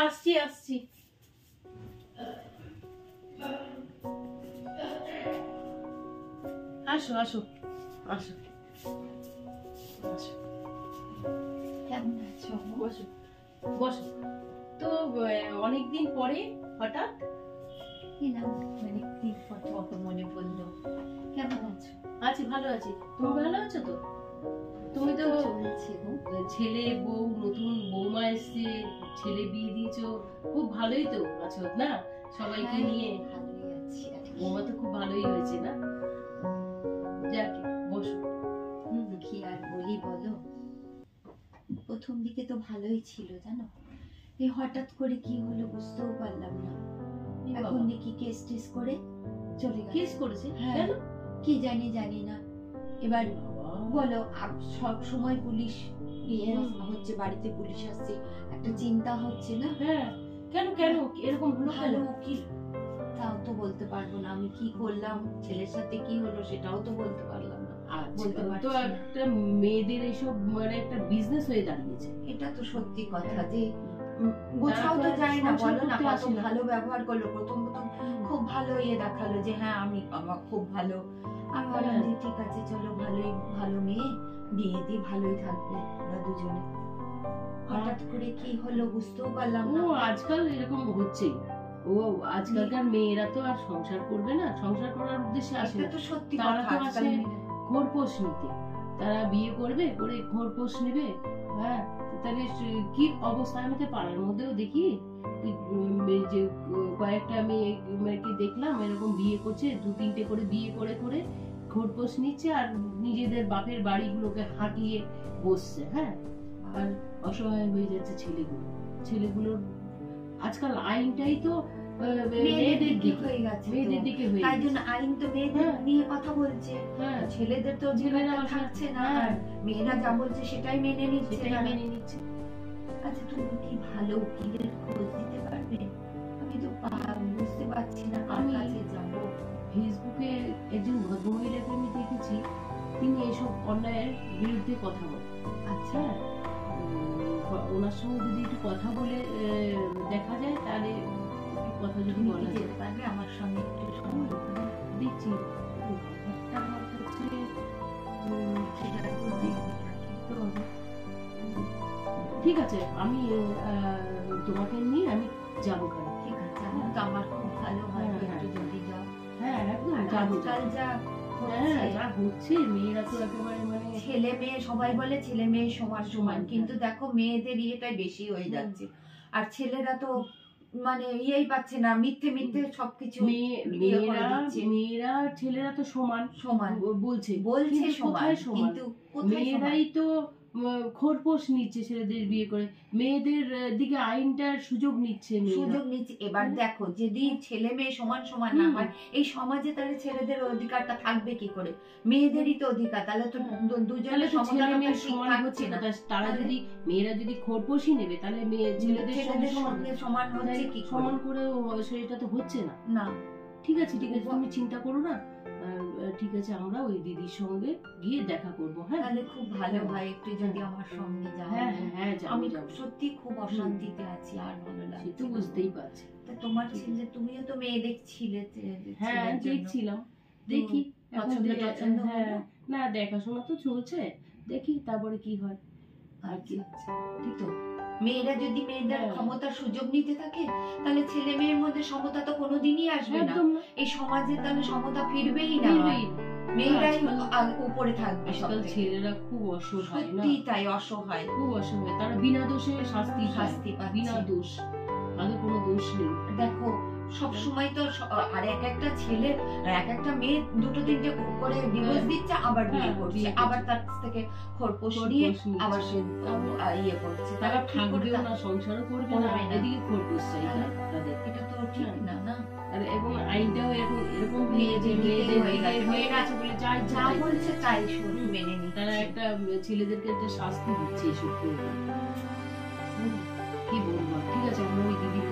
আসছি আসছি। আসো আসো আসো আসো। কেমন আছো? বসো বসো। তো অনেকদিন পরে হঠাৎ এলাম, অনেকদিন পর কত মনে পড়লো। কেমন আছো? আছি, ভালো আছি। তুমি ভালো আছো তো? তুমি তো চলছে গো। ছেলে বউ, নতুন বৌমা এসছে, ছেলে বিয়ে দিয়েছো, খুব ভালোই তো আছো না সবাইকে নিয়ে? ভালোই আছি। বৌমা তো খুব ভালোই হয়েছে না? যাক, বসো। কি আর বলি বলো, প্রথম দিকে তো ভালোই ছিল জানো, এই হঠাৎ করে কি হলো বুঝতেও পারলাম না। এখন দেখি কেস টেস করে চলে গেছে। কেস করেছে? হ্যাঁ, কেন? কি জানি না। এবার বলো, সব সময় পুলিশ হচ্ছে, বাড়িতে পুলিশ আসছে, একটা চিন্তা হচ্ছে না? হ্যাঁ, কেন কেন এরকম হলো? ভালো উকিল, তাও তো বলতে পারবো না আমি কি করলাম, ছেলের সাথে কি হলো সেটাও তো বলতে পারলাম না। বলতে পারছি তো না। একটা মেয়েদের এইসব মানে একটা বিজনেস হয়ে দাঁড়িয়েছে। এটা তো সত্যি কথা যে বোঝাও তো যায় না, বলো না, কত ভালো ব্যবহার করলো প্রথম খুব ভালো ইয়ে দেখালো যে হ্যাঁ আমি আমার খুব ভালো। আমি বললাম যে ঠিক আছে চলো, ভালোই ভালো মেয়ে, বিয়ে দিয়ে ভালোই থাকবে ওরা দুজনে। হঠাৎ করে কি হলো বুঝতেও পারলাম না। ও আজকাল এরকম হচ্ছেই। ও আজকালকার মেয়েরা তো আর সংসার করবে না, সংসার করার উদ্দেশ্যে আসে না। এটা তো সত্যি তারা কথা, তো আসে ঘোরপোষ নিতে। তারা বিয়ে করবে, করে ঘোরপোষ নেবে। হ্যাঁ, তাহলে কি অবস্থা। আমি তো পাড়ার মধ্যেও দেখি যে কয়েকটা মেয়েকে দেখলাম এরকম বিয়ে করছে, 2-3টে করে বিয়ে করে করে ঘোরপোষ নিচ্ছে আর নিজেদের বাপের বাড়িগুলোকে হাঁটিয়ে বসছে। হ্যাঁ, আর অসহায় হয়ে যাচ্ছে ছেলেগুলোর। আজকাল আইনটাই তো মেয়েদের দিকে হয়ে গেছে, মেয়েদের দিকে হয়ে তাই জন্য আইন তো মেয়েদের নিয়ে কথা বলছে। ছেলেদের তো ছেলেরা থাকছে না, মেয়েরা যা বলছে সেটাই মেনে নিচ্ছে। আচ্ছা, তুমি কি ভালো উকিলের খোঁজ দিতে পারবে? আমি তো বুঝতে পারছি না কার কাছে যাব। ফেসবুকে একজন ভদ্রমহিলাকে আমি দেখেছি, তিনি এসব অন্যায়ের বিরুদ্ধে কথা বলেন। আচ্ছা, ওনার সঙ্গে যদি একটু কথা বলে দেখা যায় তাহলে কথা যদি বলা যেতে পারবে আমার সঙ্গে একটু সময় দিচ্ছি। আমার কাছে ঠিক আছে, আমি তোমাকে নিয়ে আমি যাবো। ঠিক আছে, আমার খুব ভালো হয় একটু যদি যাও। হ্যাঁ একদম যাবো। যা হচ্ছে মেয়েরা তো একেবারে মানে ছেলে মেয়ে সবাই বলে ছেলে মেয়ে সমান সমান, কিন্তু দেখো মেয়েদের ইয়েটাই বেশি হয়ে যাচ্ছে। আর ছেলেরা তো মানে ইয়েই পাচ্ছে না, মিথ্যে সবকিছু। মেয়েরা ছেলেরা তো সমান বলছে সমান, কিন্তু মেয়েরাই তো খোরপোশ নিচ্ছে ছেলেদের বিয়ে করে, মেয়েদের দিকে আইনটার সুযোগ নিচ্ছে। এবার দেখো, যদি ছেলে মেয়ে সমান সমান না হয় এই সমাজে, তাহলে ছেলেদের অধিকারটা থাকবে কি করে? মেয়েদেরই তো অধিকার, তাহলে তো দুজনে সমান হচ্ছে না। তারা যদি মেয়েরা যদি খোরপোশই নেবে তাহলে ছেলেদের সঙ্গে সমান হচ্ছে কি? সমান করেও সেটা তো হচ্ছে না। ঠিক আছে তুমি চিন্তা করো না। ঠিক আছে, আমরা ওই দিদির সঙ্গে গিয়ে দেখা করবো। হ্যাঁ, তাহলে খুব ভালো হয় একটু যদি আমার সঙ্গে যাও। হ্যাঁ, আমি সত্যি খুব অশান্তিতে আছি, আর ভালো লাগছে। তুই বুঝতেই পারছি। তোমার ছেলে, তুমিও তো মেয়ে দেখছিলে। হ্যাঁ, দেখছিলাম। দেখি পছন্দ না, দেখাশোনা তো চলছে, দেখি তারপরে কি হয় আর কি। ঠিক তো, মেয়েরা যদি মেয়েদের ক্ষমতার সুযোগ নিতে থাকে তাহলে ছেলে মেয়ের মধ্যে সমতা তো কোনোদিনই আসবে না। এই সমাজে তাহলে সমতা ফিরবেই না, মেয়েরাই উপরে থাকবে। ছেলেরা খুব অসহায়, সত্যি তাই, অসহায়, খুব অসহায়। তারা বিনা দোষে শাস্তি পায়, বিনা দোষ, তাদের কোনো দোষ নেই। দেখো সব সময় তো আর একটা ছেলে একটা মেয়ে 2-3টে করে ডিভোর্স দিচ্ছে, আবার বিয়ে করছে, আবার তার থেকে খোরপোশ নিয়ে আবার সে ইয়ে করছে। তারা থাকবেও না, সংসারও করবে না, এদিকে খোরপোশ চাই তাদের। এটা তো ঠিক না। এবং আইনটাও এরকম হয়ে গেছে বলে যা বলছে তাই শুধু মেনে নিচ্ছে। তারা একটা ছেলেদেরকে একটা শাস্তি দিচ্ছে এসব। কি বলবো, ঠিক আছে আমরা ওই দিদির